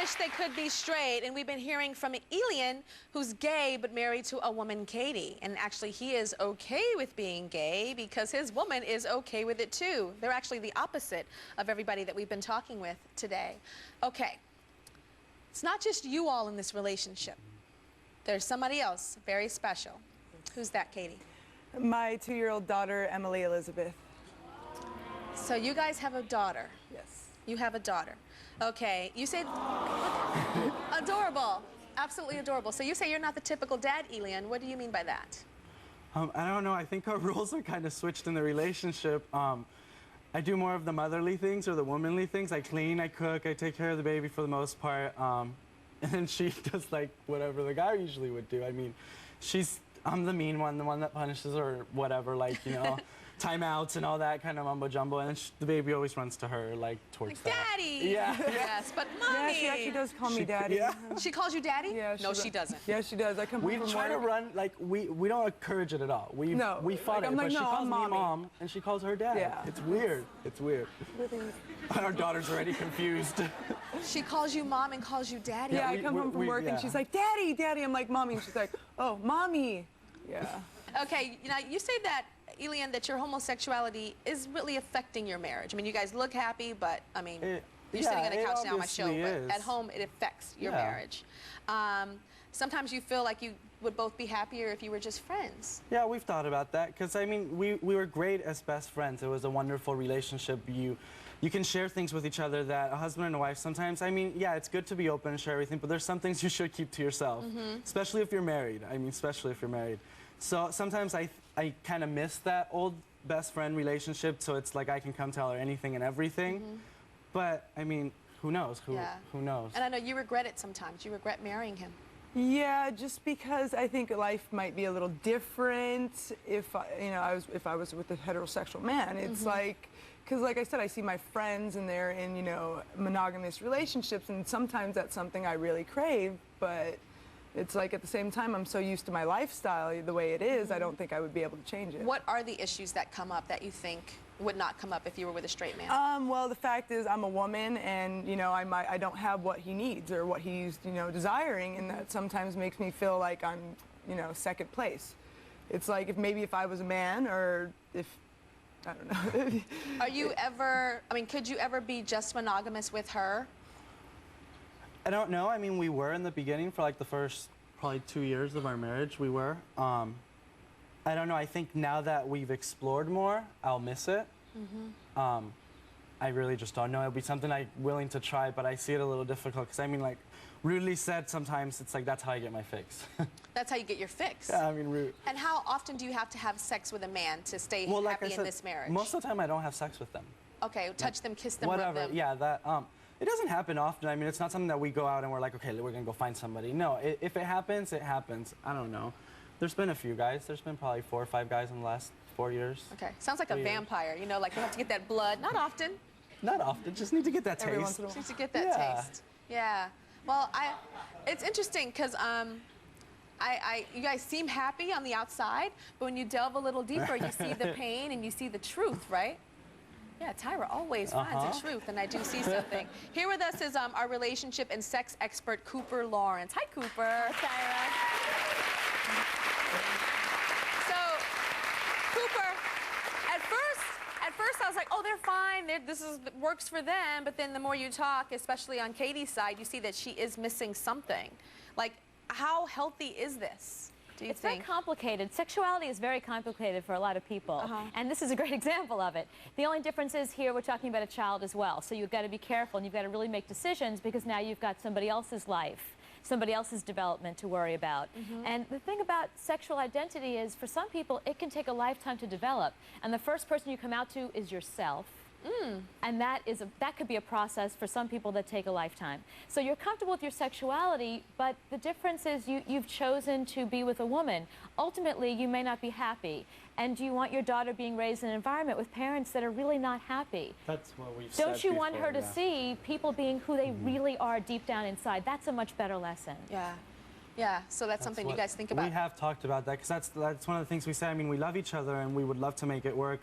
wish they could be straight, and we've been hearing from Elian, who's gay but married to a woman, Katie. And actually, he is okay with being gay because his woman is okay with it too. They're actually the opposite of everybody that we've been talking with today. Okay, it's not just you all in this relationship. There's somebody else very special. Who's that, Katie? My 2-year-old daughter, Emily Elizabeth. So you guys have a daughter. Yes. You have a daughter. Okay, you say adorable, absolutely adorable. So you say you're not the typical dad, Elian. What do you mean by that? I don't know. I think our roles are kind of switched in the relationship. I do more of the motherly things or the womanly things. I clean, I cook, I take care of the baby for the most part. And then she does like whatever the guy usually would do. I mean, I'm the mean one, the one that punishes or whatever, like, you know, timeouts and all that kind of mumbo jumbo. And then the baby always runs to her, like, towards like, that. Daddy! Yeah. Yes, but Mommy! Yeah, she actually does call me Daddy. Yeah. She calls you Daddy? Yeah, no, she doesn't. Yeah, she does. I come home We from try to work. run, like, we don't encourage it at all. We fought like, it, I'm like, but she no, calls I'm me Mommy. Mom, and she calls her Dad. Yeah. It's weird. It's weird. Our daughter's already confused. She calls you Mom and calls you Daddy? Yeah, I come home from work and she's like, Daddy, Daddy. I'm like, Mommy. And she's like, oh, Mommy. Yeah. Okay, you know, you say that, Elian, that your homosexuality is really affecting your marriage. I mean, you guys look happy, but, I mean, you're sitting on the couch now on my show, but at home it affects your marriage. Sometimes you feel like you would both be happier if you were just friends. Yeah, we've thought about that, because, I mean, we were great as best friends. It was a wonderful relationship. You can share things with each other that a husband and a wife sometimes, I mean, yeah, it's good to be open and share everything, but there's some things you should keep to yourself, especially if you're married. I mean, especially if you're married. So sometimes I kind of miss that old best friend relationship, so it's like I can come tell her anything and everything. But, I mean, who knows? Who knows? And I know you regret it sometimes. You regret marrying him. Yeah, just because I think life might be a little different if if I was with a heterosexual man. It's like, because like I said, I see my friends and they're in, you know, monogamous relationships, and sometimes that's something I really crave, but it's like at the same time I'm so used to my lifestyle the way it is, I don't think I would be able to change it. What are the issues that come up that you think would not come up if you were with a straight man? Well, the fact is I'm a woman, and you know I don't have what he needs or what he's desiring, and that sometimes makes me feel like I'm second place. It's like if I was a man, or if I don't know. Are you ever? I mean, could you ever be just monogamous with her? I don't know. I mean, we were in the beginning for like the first probably 2 years of our marriage. We were. I don't know. I think now that we've explored more, I'll miss it. I really just don't know. It'll be something I'm willing to try, but I see it a little difficult because I mean, like, rudely said, sometimes it's like that's how I get my fix. That's how you get your fix. Yeah, I mean, rude. And how often do you have to have sex with a man to stay Well, like happy I said, in this marriage? Most of the time, I don't have sex with them. Okay, touch them, kiss them, Whatever. rub them. Yeah, that. It doesn't happen often. I mean, it's not something that we go out and we're like, okay, we're gonna go find somebody. No, if it happens, it happens. I don't know. There's been a few guys. There's been probably 4 or 5 guys in the last 4 years. Okay, sounds like a vampire. You know, like you have to get that blood. Not often. Not often. Just need to get that taste. Every once in a while. Just to get that taste. Yeah. Well, it's interesting because you guys seem happy on the outside, but when you delve a little deeper, you see the pain and you see the truth, right? Yeah, Tyra always finds the truth, and I do see something. Here with us is our relationship and sex expert, Cooper Lawrence. Hi, Cooper. Hi, Tyra. So, Cooper, at first I was like, oh, they're fine. This works for them. But then the more you talk, especially on Katie's side, you see that she is missing something. Like, how healthy is this? It's very complicated. Sexuality is very complicated for a lot of people, and this is a great example of it. The only difference is here we're talking about a child as well, so you've got to be careful and you've got to really make decisions because now you've got somebody else's life, somebody else's development to worry about. And the thing about sexual identity is for some people it can take a lifetime to develop, and the first person you come out to is yourself. And that could be a process for some people that take a lifetime. So you're comfortable with your sexuality, but the difference is you've chosen to be with a woman. Ultimately, you may not be happy. And you want your daughter being raised in an environment with parents that are really not happy. That's what we've said Don't you before, want her to see people being who they really are deep down inside? That's a much better lesson. Yeah. Yeah, so that's something you guys think about. We have talked about that because that's one of the things we say. I mean, we love each other and we would love to make it work.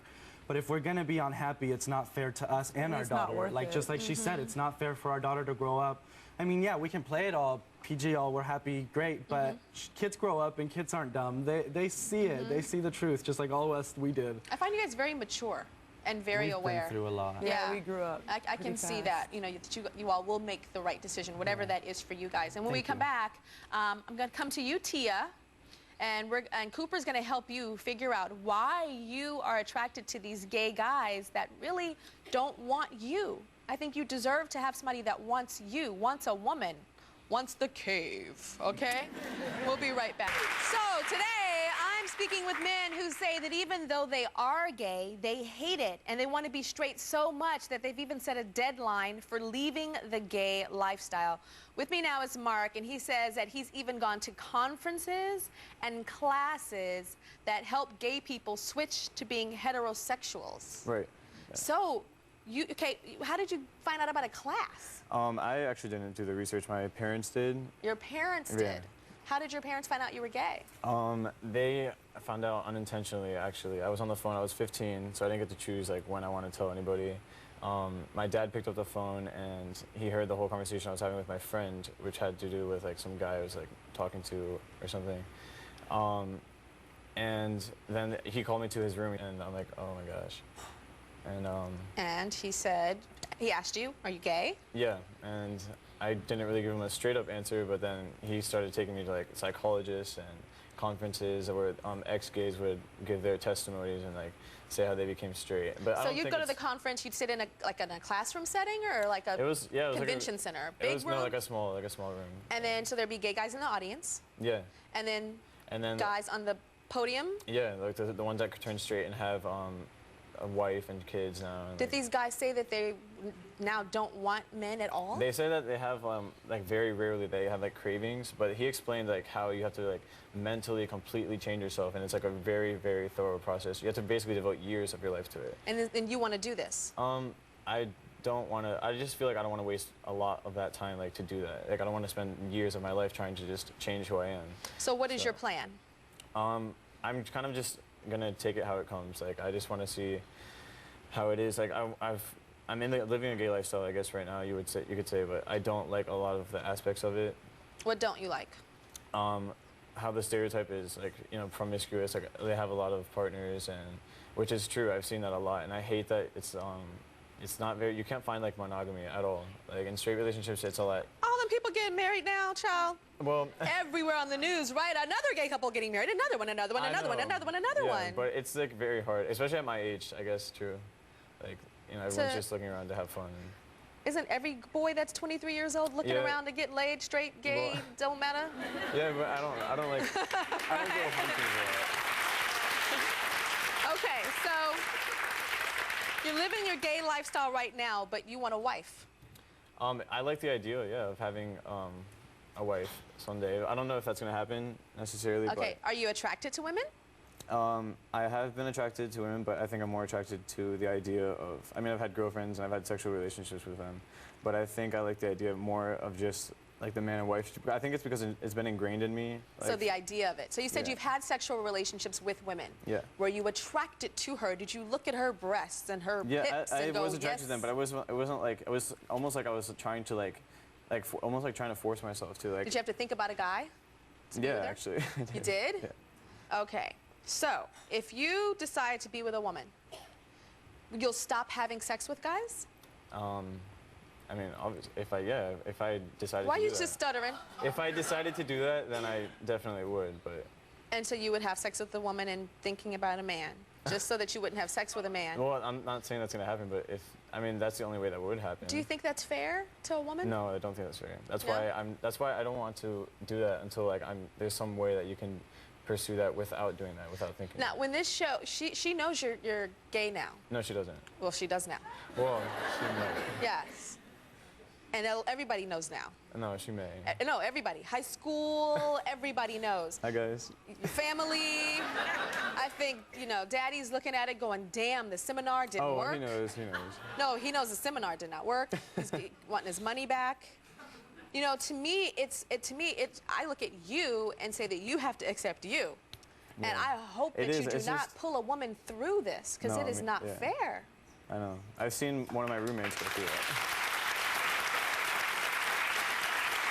But if we're gonna be unhappy, it's not fair to us and our it's not daughter. worth Like it. just like she said, it's not fair for our daughter to grow up. I mean, yeah, we can play it all PG, all we're happy, great, but kids grow up and kids aren't dumb. They see it. They see the truth, just like all of us, we did. I find you guys very mature and very We've aware. been through a lot. Yeah, we grew up I can pretty see fast. that, you know, that you all will make the right decision, whatever that is for you guys. And when we Thank come you. back, I'm going to come to you, Tia, and Cooper's going to help you figure out why you are attracted to these gay guys that really don't want you. I think you deserve to have somebody that wants you, wants a woman, wants the cave, okay? We'll be right back. So today, I'm speaking with men who say that even though they are gay, they hate it, and they want to be straight so much that they've even set a deadline for leaving the gay lifestyle. With me now is Mark, and he says that he's even gone to conferences and classes that help gay people switch to being heterosexuals. Right. So, how did you find out about a class? I actually didn't do the research. My parents did. Your parents Yeah. did. How did your parents find out you were gay? They found out unintentionally, actually. I was on the phone. I was 15, so I didn't get to choose like when I want to tell anybody. My dad picked up the phone, and he heard the whole conversation I was having with my friend, which had to do with like some guy I was like talking to or something. And then he called me to his room, and I'm like, oh my gosh. And he said, he asked you, are you gay? Yeah, and I didn't really give him a straight up answer, but then he started taking me to like psychologists and conferences where ex-gays would give their testimonies and like say how they became straight. But I So don't you'd think go to the it's- conference, you'd sit in a classroom setting or like a It was it was convention like center, it big was room? no like a small room. And then so there'd be gay guys in the audience, Yeah, and then and then guys on the podium. yeah, like the ones that could turn straight and have a wife and kids now. And, Did like, these guys say that they now don't want men at all? They say that they have like very rarely they have like cravings, but he explained like how you have to like mentally completely change yourself, and it's like a very very thorough process. You have to basically devote years of your life to it. And you want to do this? I don't want to. I just feel like I don't want to waste a lot of that time like to do that. Like I don't want to spend years of my life trying to just change who I am. So what is your plan? I'm kind of just gonna take it how it comes. Like I just want to see how it is. Like I'm in living a gay lifestyle, I guess right now you could say, but I don't like a lot of the aspects of it. What don't you like? How the stereotype is like, you know, promiscuous. Like they have a lot of partners, and which is true. I've seen that a lot, and I hate that it's not very. You can't find like monogamy at all. Like in straight relationships, it's a lot. All them people getting married now, child. Well, Everywhere on the news, right? Another gay couple getting married, another one, another one, I another one, know. another one, another Yeah, one. but it's like very hard, especially at my age. I guess true. Like you know, everyone's So- just looking around to have fun. Isn't every boy that's 23 years old looking Yeah. around to get laid, straight, gay, Well- don't matter? Yeah, but I don't like. I don't go hunting for Okay, so you're living your gay lifestyle right now, but you want a wife. that. I like the idea, yeah, of having a wife someday. I don't know if that's gonna happen necessarily, Okay, are you attracted to women? but I have been attracted to women, but I think I'm more attracted to the idea of. I mean, I've had girlfriends and I've had sexual relationships with them, but I think I like the idea more of just like the man and wife. I think it's because it's been ingrained in me. So like- the idea of it. So you said Yeah. you've had sexual relationships with women. Yeah. Were you attracted to her? Did you look at her breasts and her Yeah, hips I and go, was attracted yes? to them, but it wasn't like, it was almost like I was trying to almost like trying to force myself to like. Did you have to think about a guy? to be Yeah, with her? actually. I You did? Yeah. Okay. So if you decide to be with a woman, you'll stop having sex with guys? I mean, obviously, if I decided Why to are you do just that. stuttering? If I decided to do that, then I definitely would, but. And so you would have sex with a woman and thinking about a man, just so that you wouldn't have sex with a man. Well, I'm not saying that's gonna happen, but I mean, that's the only way that would happen. Do you think that's fair to a woman? No, I don't think that's fair. That's No? That's why I don't want to do that until like there's some way that you can pursue that without doing that, without thinking. Now, when this show, she knows you're gay now. No, she doesn't. Well, she does now. Well, she may. Yes. And everybody knows now. No, she may. No, everybody. High school, everybody knows. Hi, guys. Your family. I think, you know, daddy's looking at it going, damn, the seminar didn't Oh, work. he knows. He knows. No, he knows the seminar did not work. He's wanting his money back. You know, to me, I look at you and say that you have to accept you. And I hope that you do not pull a woman through this, because it is not fair. I know. I've seen one of my roommates go through that.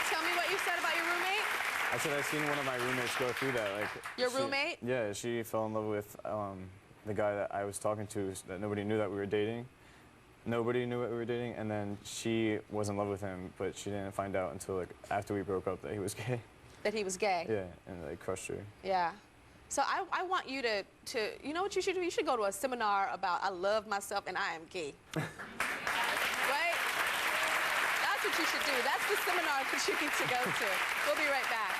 Tell me what you said about your roommate. I said I've seen one of my roommates go through that. Like your roommate? Yeah, she fell in love with the guy that I was talking to, that nobody knew that we were dating. Nobody knew that we were dating, and then she was in love with him, but she didn't find out until like after we broke up that he was gay. That he was gay? Yeah, and like crushed her. Yeah. So I want you to, you know what you should do? You should go to a seminar about I love myself and I am gay. Right? That's what you should do. That's the seminar that you need to go to. We'll be right back.